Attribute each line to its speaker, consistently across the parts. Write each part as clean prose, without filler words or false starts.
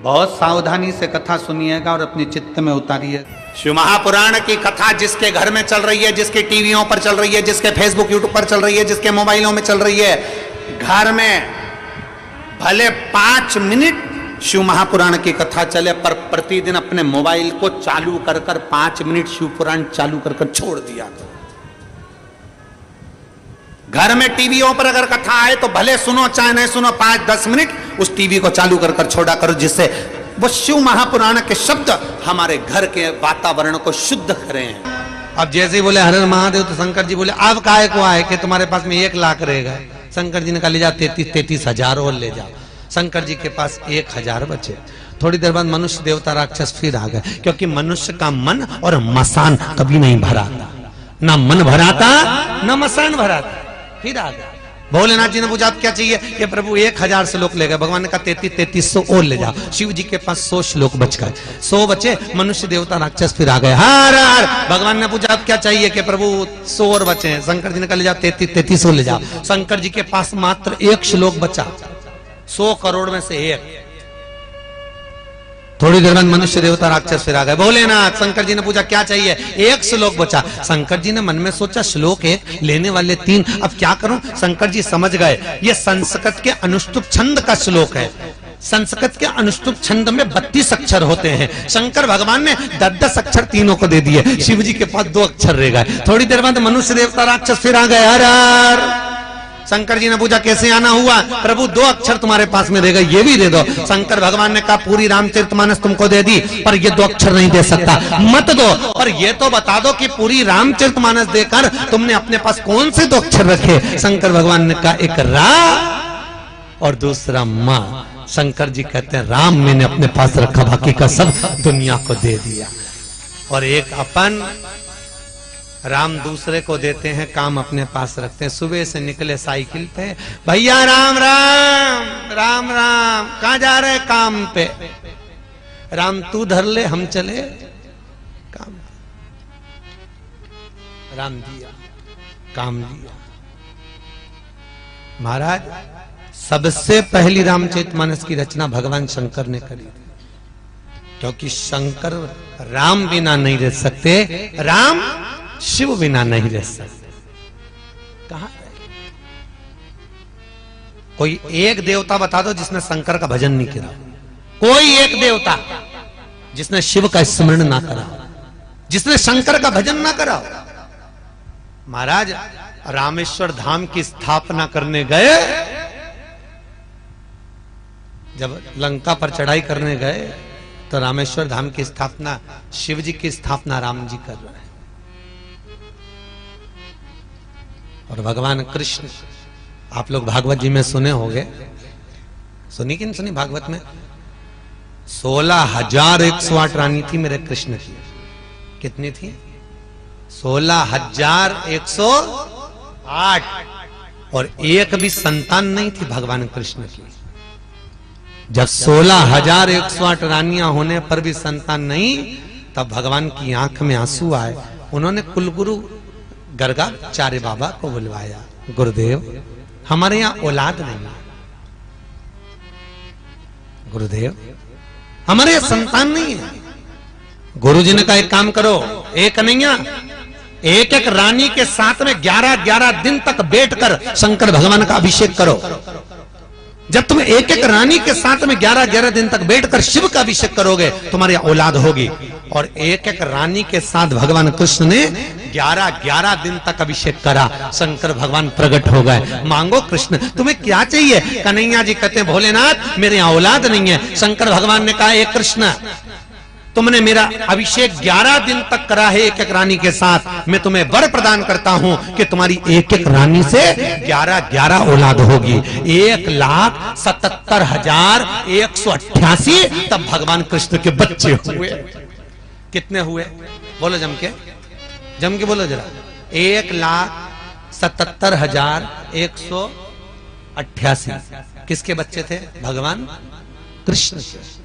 Speaker 1: बहुत सावधानी से कथा सुनिएगा और अपने चित्त में उतारिए।
Speaker 2: शिव महापुराण की कथा जिसके घर में चल रही है, जिसके टीवियों पर चल रही है, जिसके फेसबुक यूट्यूब पर चल रही है, जिसके मोबाइलों में चल रही है, घर में भले 5 मिनट शिव महापुराण की कथा चले, पर प्रतिदिन अपने मोबाइल को चालू कर 5 मिनट शिव पुराण चालू कर छोड़ दिया। घर में टीवियों पर अगर कथा आए तो भले सुनो चाहे नहीं सुनो, 5-10 मिनट उस टीवी को चालू कर छोड़ा करो, जिससे वो शिव महापुराण के शब्द हमारे घर के वातावरण को शुद्ध करें।
Speaker 3: अब जैसे ही बोले हर हर महादेव तो शंकर जी बोले अब काहे को आए कि तुम्हारे पास में 1 लाख रहेगा। शंकर जी ने कहा ले जा 33 हजार और ले जाओ। शंकर जी के पास 1000 बचे। थोड़ी देर बाद मनुष्य देवता राक्षस फिर आ गए, क्योंकि मनुष्य का मन और मसान कभी नहीं भराता, ना मन भराता ना मसान भराता। फिर आ गया। भोलेनाथ जी ने पूछा क्या चाहिए कि प्रभु 1000 श्लोक ले गए। भगवान ने कहा 3300 और ले जाओ। शिव जी के पास 100 श्लोक बच गए, 100 बचे। मनुष्य देवता राक्षस फिर आ गए। हर हर। भगवान ने पूछा क्या चाहिए कि प्रभु 100 और बचे। शंकर जी ने कहा ले जाओ 3300 ले जाओ। शंकर जी के पास मात्र 1 श्लोक बचा, 100 करोड़ में से 1। थोड़ी देर बाद मनुष्य देवता राक्षस फिर आ गए। भोलेनाथ। शंकर जी ने पूछा क्या चाहिए। 1 श्लोक बचा। शंकर जी ने मन में सोचा श्लोक 1 लेने वाले 3, अब क्या करूं। शंकर जी समझ गए ये संस्कृत के अनुष्टुप छंद का श्लोक है। संस्कृत के अनुष्टुप छंद में 32 अक्षर होते हैं। शंकर भगवान ने 10-10 अक्षर तीनों को दे दिए। शिव जी के पास 2 अक्षर रह गए। थोड़ी देर बाद मनुष्य देवता राक्षस फिर आ गए। हर हर। शंकर जी ने पूछा कैसे आना हुआ। प्रभु 2 अक्षर तुम्हारे पास में रहेगा, ये भी दे दो। शंकर भगवान ने कहा पूरी रामचरितमानस तुमको दे दी, पर ये 2 अक्षर नहीं दे सकता। मत दो, पर ये तो बता दो कि पूरी रामचरितमानस देकर तुमने अपने पास कौन से 2 अक्षर रखे। शंकर भगवान ने कहा एक रा और दूसरा माँ। शंकर जी कहते हैं राम मैंने अपने पास रखा, बाकी का सब दुनिया को दे दिया। और एक अपन राम दूसरे को देते हैं, काम अपने पास रखते हैं। सुबह से निकले साइकिल पे, भैया राम राम राम राम, कहां जा रहे काम पे। राम तू धर ले हम चले काम। राम दिया काम लिया। महाराज सबसे पहली रामचरितमानस की रचना भगवान शंकर ने करी, क्योंकि शंकर राम बिना नहीं रह सकते, राम शिव बिना नहीं रह सकते। कहा कोई एक देवता बता दो जिसने शंकर का भजन नहीं किया। कोई एक देवता जिसने शिव का स्मरण ना करा, जिसने शंकर का भजन ना करा। महाराज रामेश्वर धाम की स्थापना करने गए, जब लंका पर चढ़ाई करने गए तो रामेश्वर धाम की स्थापना, शिव जी की स्थापना राम जी कर रहे हैं। और भगवान कृष्ण, आप लोग भागवत जी में सुने होंगे, सुनी कि नहीं सुनी भागवत में। 16,108 रानी थी मेरे कृष्ण की। कितनी थी? 16,108। और एक भी संतान नहीं थी भगवान कृष्ण की। जब 16,108 रानियां होने पर भी संतान नहीं, तब भगवान की आंख में आंसू आए। उन्होंने कुलगुरु गर्गाचार्य बाबा को बुलवाया। गुरुदेव हमारे यहाँ औलाद नहीं है, गुरुदेव हमारे यहाँ संतान नहीं है। गुरुजी ने कहा एक काम करो, एक नहीं एक एक रानी के साथ में 11-11 दिन तक बैठकर शंकर भगवान का अभिषेक करो। जब तुम एक एक रानी के साथ में 11-11 दिन तक बैठकर शिव का अभिषेक करोगे, तुम्हारी औलाद होगी। और एक एक रानी के साथ भगवान कृष्ण ने 11-11 दिन तक अभिषेक करा। शंकर भगवान प्रकट हो गए। मांगो कृष्ण तुम्हें क्या चाहिए। कन्हैया जी कहते हैं भोलेनाथ मेरे यहाँ औलाद नहीं है। शंकर भगवान ने कहा एक कृष्ण तुमने मेरा अभिषेक 11 दिन तक करा है एक एक रानी के साथ, मैं तुम्हें वर प्रदान करता हूं कि तुम्हारी एक एक रानी से 11-11 औलाद होगी। 1,77,188 तब भगवान कृष्ण के बच्चे हुए। कितने हुए बोलो जम के बोलो जरा। 1,77,188 किसके बच्चे थे? भगवान कृष्ण के।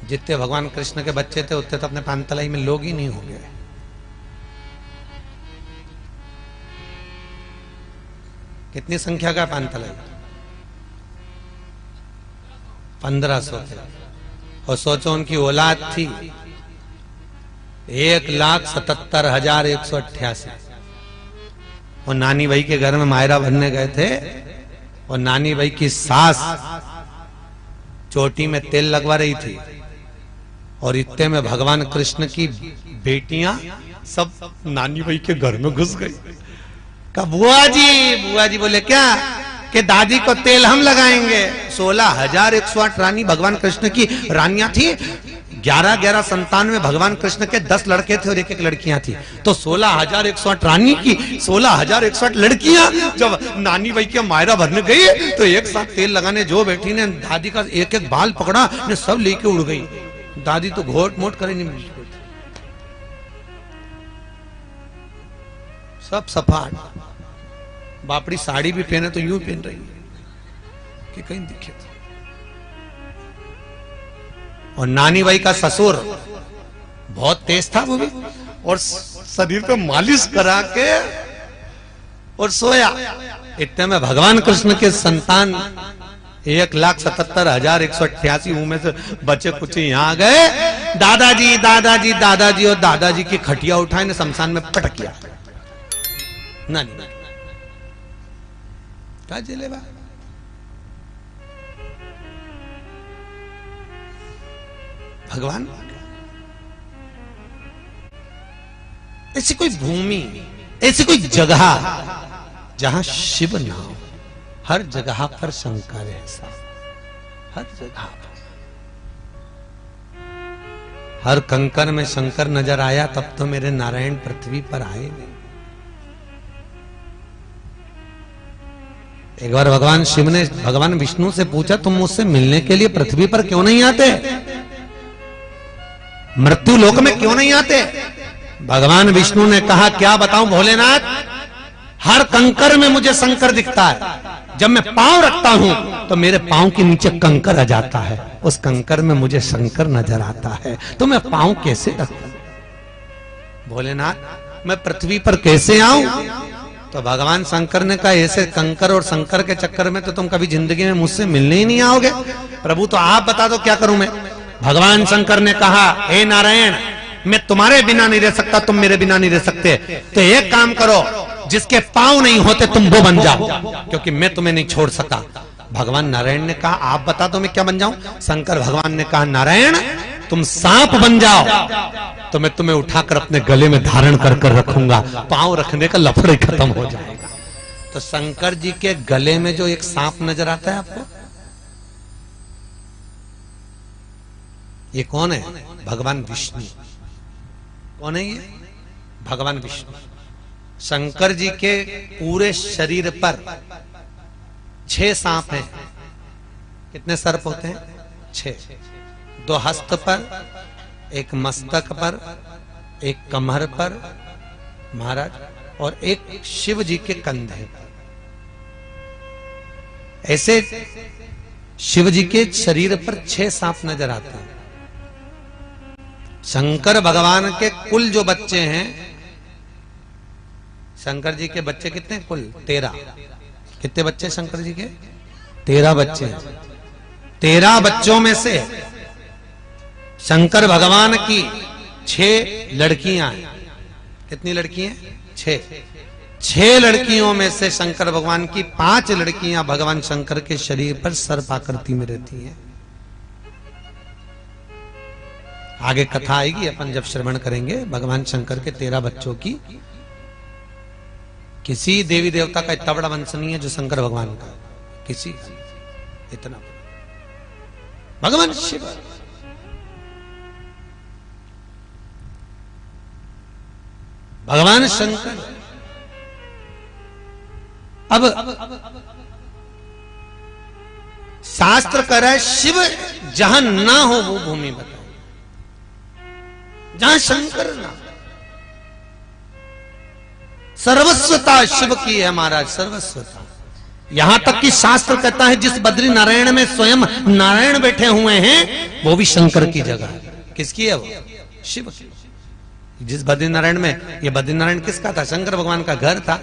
Speaker 3: जितने भगवान कृष्ण के बच्चे थे उतने तो अपने पांतलाई में लोग ही नहीं हो गए। कितनी संख्या का पानतलाई? 1500 थे। और सोचो उनकी औलाद थी 1,77,188। और नानी भाई के घर में मायरा भरने गए थे और नानी भाई की सास चोटी में तेल लगवा रही थी और इतने में भगवान कृष्ण की बेटियां सब नानी भाई के घर में घुस गई। कहा बुआ जी बोले क्या कि दादी को तेल हम लगाएंगे। 16,108 रानी भगवान कृष्ण की रानियां थी। 11 संतान में भगवान कृष्ण के 10 लड़के थे और 1 लड़कियां थी। तो 16,108 रानी की 16,108 लड़कियां जब नानी भाई के मायरा भरने गई तो एक साथ तेल लगाने जो बेटी ने दादी का एक बाल पकड़ा ने सब लेके उड़ गई। दादी तो घोट मोट करे नहीं मिली, सब सपाट। बापड़ी साड़ी भी पहने तो यूं पहन रही है कि कहीं दिखे तो। और नानी भाई का ससुर बहुत तेज था वो भी, और शरीर पे मालिश करा के और सोया। इतने में भगवान कृष्ण के संतान 1,77,188 में से बच्चे कुछ यहाँ आ गए। दादाजी और दादाजी की खटिया उठाए ने शमशान में पटक किया। नानी क्या जलेबा भगवान। ऐसी कोई भूमि, ऐसी कोई जगह जहां शिव ना हो। हर जगह पर शंकर है साहब, हर जगह पर। हर कंकर में शंकर नजर आया तब तो मेरे नारायण पृथ्वी पर आए नहीं। एक बार भगवान शिव ने भगवान विष्णु से पूछा तुम मुझसे मिलने के लिए पृथ्वी पर क्यों नहीं आते, मृत्यु लोक में क्यों नहीं आते। भगवान विष्णु ने कहा क्या बताऊं भोलेनाथ, हर कंकर में मुझे शंकर दिखता है। जब मैं पांव रखता हूं तो मेरे पांव के नीचे कंकर आ जाता है, उस कंकर में मुझे शंकर नजर आता है। तो मैं पांव कैसे रखूं भोलेनाथ, मैं पृथ्वी पर कैसे आऊं। तो भगवान शंकर ने कहा ऐसे कंकर और शंकर के चक्कर में तो तुम कभी जिंदगी में मुझसे मिलने ही नहीं आओगे। प्रभु तो आप बता दो क्या करूं मैं। भगवान शंकर ने कहा हे नारायण, मैं तुम्हारे बिना नहीं रह सकता, तुम मेरे बिना नहीं रह सकते। तो एक काम करो, जिसके पांव नहीं होते तुम वो बन जाओ, क्योंकि मैं तुम्हें नहीं छोड़ सका। भगवान नारायण ने कहा आप बता दो मैं क्या बन जाऊं। शंकर भगवान ने कहा नारायण तुम सांप बन जाओ तो मैं तुम्हें उठाकर अपने गले में धारण कर कर रखूंगा, पांव रखने का लफड़े खत्म हो जाएगा। तो शंकर जी के गले में जो एक सांप नजर आता है आपको, ये कौन है? भगवान विष्णु। कौन है ये? भगवान विष्णु। शंकर जी के पूरे शरीर पर 6 सांप हैं। कितने सर्प होते हैं? 6। 2 हस्त पर, एक मस्तक पर, एक कमर पर महाराज, और एक शिव जी के कंधे पर। ऐसे शिव जी के शरीर पर 6 सांप नजर आते हैं। शंकर भगवान के कुल जो बच्चे हैं, शंकर जी के बच्चे कितने कुल? 13। कितने बच्चे शंकर जी के? 13 बच्चे। 13 बच्चों में से शंकर भगवान की 6 लड़कियां हैं। कितनी लड़की हैं? 6। 6 लड़कियों में से शंकर भगवान की 5 लड़कियां भगवान शंकर के शरीर पर सर्प आकृति में रहती हैं। आगे कथा आएगी, अपन जब श्रवण करेंगे भगवान शंकर के 13 बच्चों की। किसी देवी देवता का इतना बड़ा वंश नहीं है जो शंकर भगवान का, किसी इतना। भगवान शिव भगवान शंकर। अब शास्त्र कह रहा है शिव जहां ना हो वो भूमि बताए, जहां शंकर ना। सर्वस्वता शिव की है महाराज, सर्वस्वता। यहां तक कि शास्त्र कहता है जिस बद्री नारायण में स्वयं नारायण बैठे हुए हैं वो भी शंकर की जगह है। किसकी है वो? शिव की। जिस बद्रीनारायण में, ये बद्रीनारायण किसका था? शंकर भगवान का घर था।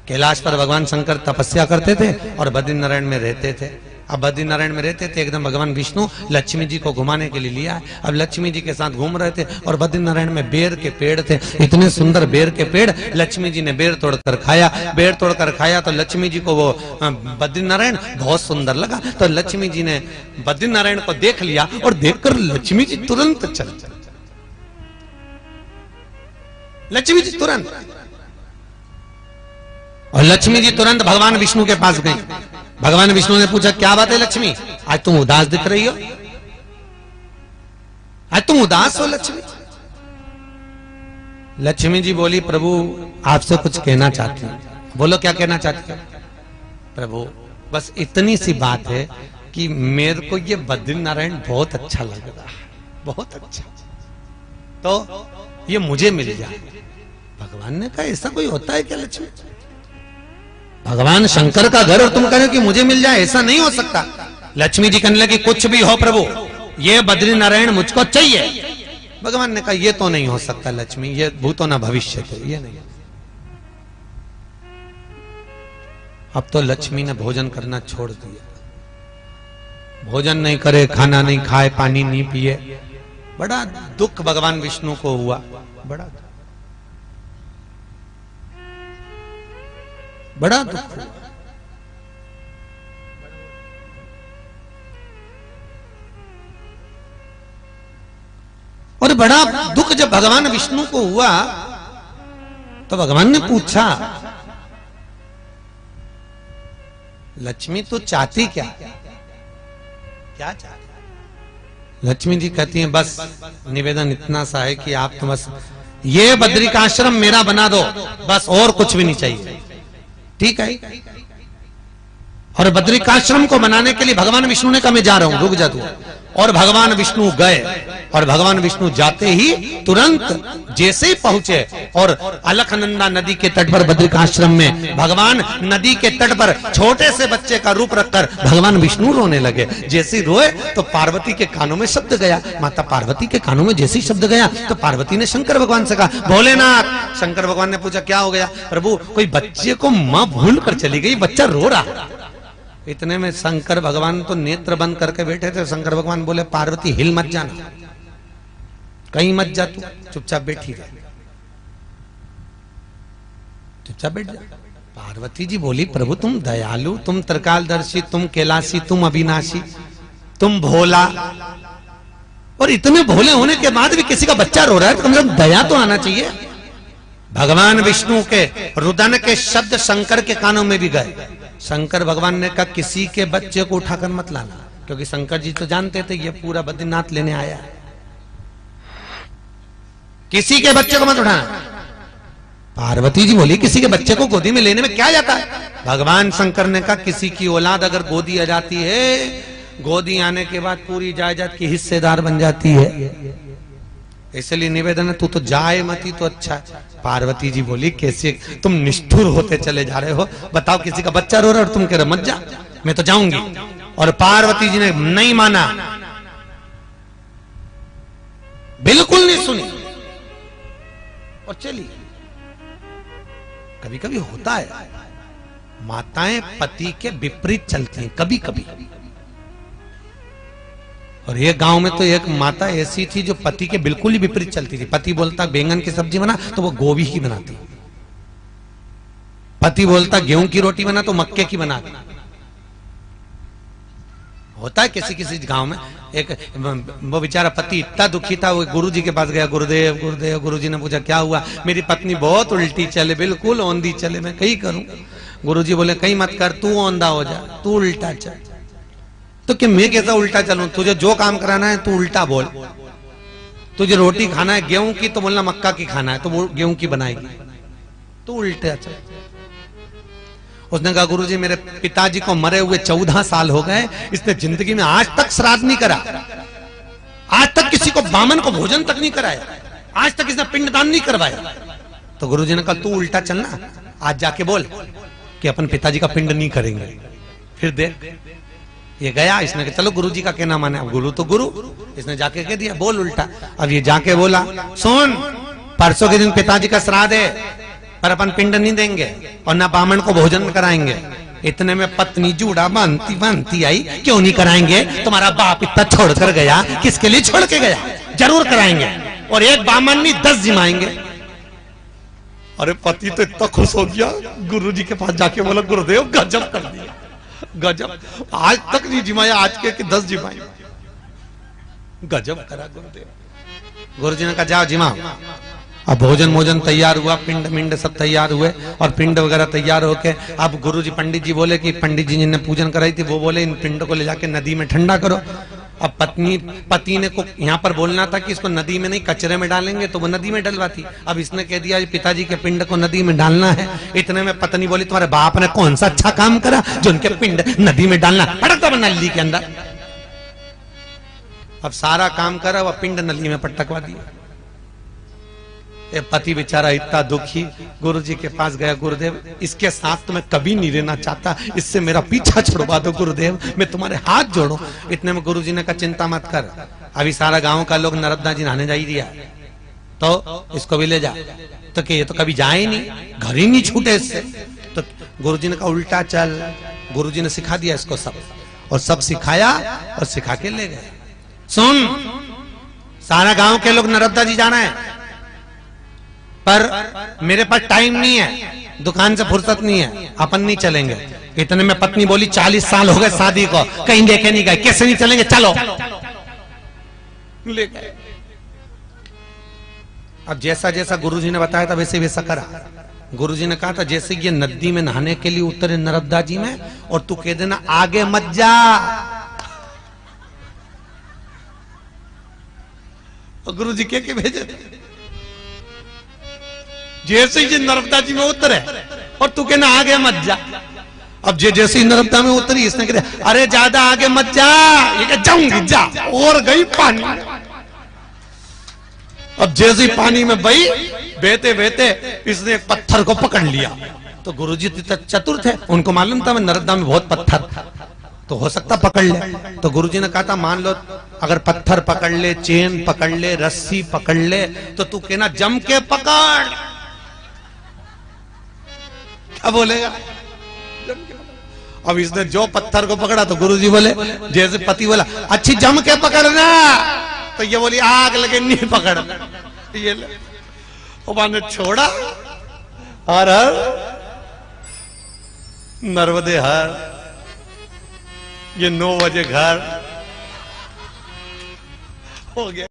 Speaker 3: कैलाश पर भगवान शंकर तपस्या करते थे और बद्रीनारायण में रहते थे। अब बद्रीनारायण में रहते थे, एकदम भगवान विष्णु लक्ष्मी जी को घुमाने के लिए लिया। अब लक्ष्मी जी के साथ घूम रहे थे और बद्रीनारायण में बेर के पेड़ थे, इतने सुंदर बेर के पेड़। लक्ष्मी जी ने बेर तोड़कर खाया, बेर तोड़कर खाया तो लक्ष्मी जी को वो बद्रीनारायण बहुत सुंदर लगा। तो लक्ष्मी जी ने बद्रीनारायण को देख लिया और देखकर लक्ष्मी जी तुरंत चल, लक्ष्मी जी तुरंत, और लक्ष्मी जी तुरंत भगवान विष्णु के पास गई। भगवान विष्णु ने पूछा, क्या बात है लक्ष्मी, आज तुम उदास दिख रही हो? आज तुम उदास हो लक्ष्मी? लक्ष्मी जी बोली, प्रभु आपसे कुछ कहना चाहती हूं। बोलो क्या कहना चाहती हो? प्रभु बस इतनी सी बात है कि मेरे को ये बद्रीनारायण बहुत अच्छा लग रहा है, बहुत अच्छा, तो ये मुझे मिल जाए। भगवान ने कहा, ऐसा कोई होता है क्या लक्ष्मी? भगवान शंकर का घर और तुम कह रहे हो कि मुझे मिल जाए, ऐसा नहीं हो सकता। लक्ष्मी जी कहने लगी, कुछ भी हो प्रभु, ये बद्रीनारायण मुझको चाहिए। भगवान ने कहा, ये तो नहीं हो सकता लक्ष्मी, ये भूतो ना भविष्य थे, ये नहीं। अब तो लक्ष्मी ने भोजन करना छोड़ दिया, भोजन नहीं करे, खाना नहीं खाए, पानी नहीं पिए। बड़ा दुख भगवान विष्णु को हुआ, बड़ा दुख हुआ। और बड़ा दुख जब भगवान विष्णु को हुआ तो भगवान ने पूछा, लक्ष्मी तू चाहती क्या? क्या चाहती? लक्ष्मी जी कहती हैं, बस निवेदन इतना सा है कि आप तो बस ये बद्रिकाश्रम मेरा बना दो, बस और कुछ भी नहीं चाहिए। ठीक है। और बद्रिकाश्रम को बनाने के लिए भगवान विष्णु ने कहा, मैं जा रहा हूं, रुक जा तू। और भगवान विष्णु गए, और भगवान विष्णु जाते ही तुरंत जैसे ही पहुंचे और अलकनंदा नदी के तट पर बद्रिकाश्रम में भगवान नदी के तट पर छोटे से बच्चे का रूप रखकर भगवान विष्णु रोने लगे। जैसे ही रोए तो पार्वती के कानों में शब्द गया, माता पार्वती के कानों में जैसे ही शब्द गया तो पार्वती ने शंकर भगवान से कहा, भोलेनाथ। शंकर भगवान ने पूछा, क्या हो गया? प्रभु कोई बच्चे को मां भूल कर चली गई, बच्चा रो रहा। इतने में शंकर भगवान तो नेत्र बंद करके बैठे थे। शंकर भगवान बोले, पार्वती हिल मत जाना, कहीं मत जा, तू चुपचाप बैठी रह, चुपचाप बैठ जा। पार्वती जी बोली, प्रभु तुम दयालु, तुम त्रिकालदर्शी, तुम कैलाशी, तुम अविनाशी, तुम भोला, और इतने भोले होने के बाद भी किसी का बच्चा रो रहा है तो कम से कम दया तो आना चाहिए। भगवान विष्णु के रुदन के शब्द शंकर के कानों में भी गए। शंकर भगवान ने कहा, किसी के बच्चे को उठाकर मत लाना, क्योंकि शंकर जी तो जानते थे ये पूरा बद्रीनाथ लेने आया है, किसी के बच्चे को मत उठाना। पार्वती जी बोली, किसी के बच्चे को गोदी में लेने में क्या जाता है? भगवान शंकर ने कहा, किसी की औलाद अगर गोदी आ जाती है, गोदी आने के बाद पूरी जायदाद की हिस्सेदार बन जाती है, इसलिए निवेदन है तू तो जाए मत ही तो अच्छा है। पार्वती जी बोली, कैसे तुम निष्ठुर होते चले जा रहे हो? बताओ, किसी का बच्चा रो रहा है और तुम कह रहे मत जा, मैं तो जाऊंगी। और पार्वती जी ने नहीं माना, बिल्कुल नहीं सुनी और चली। कभी कभी होता है, माताएं पति के विपरीत चलती हैं कभी कभी। और ये गांव में तो एक माता ऐसी थी जो पति के बिल्कुल ही विपरीत चलती थी। पति बोलता बैंगन की सब्जी बना तो वो गोभी ही बनाती, पति बोलता गेहूं की रोटी बना तो मक्के की बनाती। होता है किसी किसी गांव में। एक वो बेचारा पति इतना दुखी था, वो गुरुजी के पास गया, गुरुदेव गुरुदेव। गुरुजी ने पूछा, क्या हुआ? मेरी पत्नी बहुत उल्टी चले, बिल्कुल औंधी चले, मैं कहीं करूं? गुरुजी बोले, कहीं मत कर, तू औंधा हो जा, तू उल्टा चल। तो कि मैं कैसा उल्टा चलूं? तुझे जो काम कराना है तू उल्टा बोल। तुझे रोटी खाना है गेहूं की तो बोलना मक्का की खाना है, तो वो गेहूं की बनाएगी, तू उल्टा चल। उसने कहा, गुरुजी मेरे पिताजी को मरे हुए 14 साल हो गए, इसने जिंदगी में आज तक श्राद्ध नहीं करा, आज तक किसी को बामन को भोजन तक नहीं कराया, आज तक इसने पिंडदान नहीं करवाया। तो गुरुजी ने कहा, तू उल्टा चलना, आज जाके बोल कि अपन पिताजी का पिंड नहीं करेंगे। फिर देख, ये गया, इसने कहा चलो गुरुजी का कहना माने। अब गुरु तो गुरु, इसने जाके कह दिया बोल उल्टा। अब ये जाके बोला, सुन परसों के दिन पिताजी का श्राद्ध है, पर अपन पिंड नहीं देंगे और ना ब्राह्मण को भोजन कराएंगे। इतने में पत्नी जूड़ा बांधती बांधती आई, क्यों नहीं कराएंगे, तुम्हारा बाप इतना छोड़कर गया, किसके लिए छोड़ के गया, जरूर कराएंगे। और एक ब्राह्मण नहीं 10 जिमाएंगे। अरे पति तो इतना खुश हो गया, गुरुजी के पास जाके बोला गुरुदेव गजब कर दिया, गजब, आज तक नहीं जिमाया, आज के 10 जिमाए, गजब करा गुरुदेव। गुरुजी ने कहा जाओ जिमाओ। अब भोजन तैयार हुआ, पिंड मिंड सब तैयार हुए और पिंड वगैरह तैयार होके अब गुरुजी पंडित जी बोले कि पंडित जी जिन्हें पूजन कराई थी वो बोले इन पिंड को ले जाके नदी में ठंडा करो। अब पति ने को यहाँ पर बोलना था कि इसको नदी में नहीं कचरे में डालेंगे, तो वो नदी में डलवाती। अब इसने कह दिया पिताजी के पिंड को नदी में डालना है। इतने में पत्नी बोली तुम्हारे बाप ने कौन सा अच्छा काम करा जो उनके पिंड नदी में डालना, पटकता बना नली के अंदर। अब सारा काम करा, वह पिंड नली में पटकवा दिया। पति बेचारा इतना दुखी गुरुजी के पास गया, गुरुदेव इसके साथ तो मैं कभी नहीं रहना चाहता, इससे मेरा पीछा छुड़वा दो गुरुदेव, मैं तुम्हारे हाथ जोड़ू। इतने में गुरुजी ने कहा चिंता मत कर, अभी सारा गांव का लोग नर्मदा जी नहाने जा ही दिया, तो इसको भी ले जा। तो कि ये तो कभी जाए नहीं, घर ही नहीं छूटे इससे। तो गुरुजी ने कहा उल्टा चल। गुरुजी ने सिखा दिया इसको सब, और सब सिखाया और सिखा के ले गए। सुन, सारा गांव के लोग नर्मदा जी जाना है, पर मेरे पास टाइम नहीं है, दुकान से फुर्सत नहीं है, अपन नहीं चलेंगे। इतने में पत्नी बोली 40 साल हो गए शादी को, कहीं देखे नहीं गए, कैसे नहीं चलेंगे, चलो ले गए। अब जैसा जैसा गुरुजी ने बताया था वैसे वैसा करा। गुरुजी ने कहा था जैसे ये नदी में नहाने के लिए उतरे नर्मदा जी में, और तू कह देना आगे मत जा। और गुरुजी के भेजे थे, जैसे ही नर्मदा जी में उतरे और तू कहना आगे मत जा। अब जैसे ही नर्मदा में उतरी इसने कहा अरे ज्यादा आगे मत जा, ये कहा जाऊंगी जा, और गई पानी। अब जैसे ही पानी में बही, बहते बहते इसने एक पत्थर को पकड़ लिया। तो गुरुजी चतुर थे, उनको मालूम था मैं नर्मदा में बहुत पत्थर तो हो सकता पकड़ ले। तो गुरुजी ने कहा था मान लो अगर पत्थर पकड़ ले, चेन पकड़ ले, रस्सी पकड़ ले, तो तू कहना जम के पकड़। क्या बोलेगा? अब इसने जो पत्थर को पकड़ा तो गुरुजी बोले, जैसे पति बोला अच्छी जम के पकड़ना, तो ये बोली आग लगे नहीं पकड़ना। ये ने छोड़ा, हर हर नर्मदे हर, ये 9 बजे घर हो गया।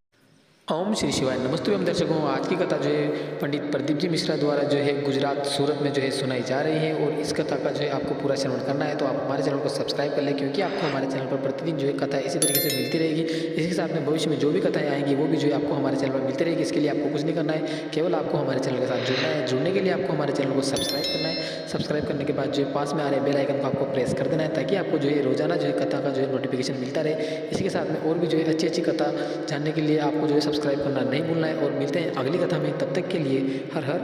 Speaker 4: ओम श्री शिवाय। नमस्ते एवं दर्शकों, आज की कथा जो है पंडित प्रदीप जी मिश्रा द्वारा जो है गुजरात सूरत में जो है सुनाई जा रही है, और इस कथा का जो है आपको पूरा श्रवण करना है। तो आप हमारे चैनल को सब्सक्राइब कर लें, क्योंकि आपको हमारे चैनल पर प्रतिदिन जो है कथा इसी तरीके से मिलती रहेगी। इसी के साथ में भविष्य में जो भी कथाएं आएंगी वो भी जो है आपको हमारे चैनल पर मिलती रहेगी। इसके लिए आपको कुछ नहीं करना है, केवल आपको हमारे चैनल के साथ जुड़ना है। जुड़ने के लिए आपको हमारे चैनल को सब्सक्राइब करना है। सब्सक्राइब करने के बाद जो है पास में आ रहे बेल आइकन को आपको प्रेस कर देना है, ताकि आपको जो है रोजाना जो है कथा का जो है नोटिफिकेशन मिलता रहे। इसी के साथ में और भी जो है अच्छी अच्छी कथा जानने के लिए आपको जो है सब्सक्राइब करना नहीं भूलना है। और मिलते हैं अगली कथा में, तब तक के लिए हर हर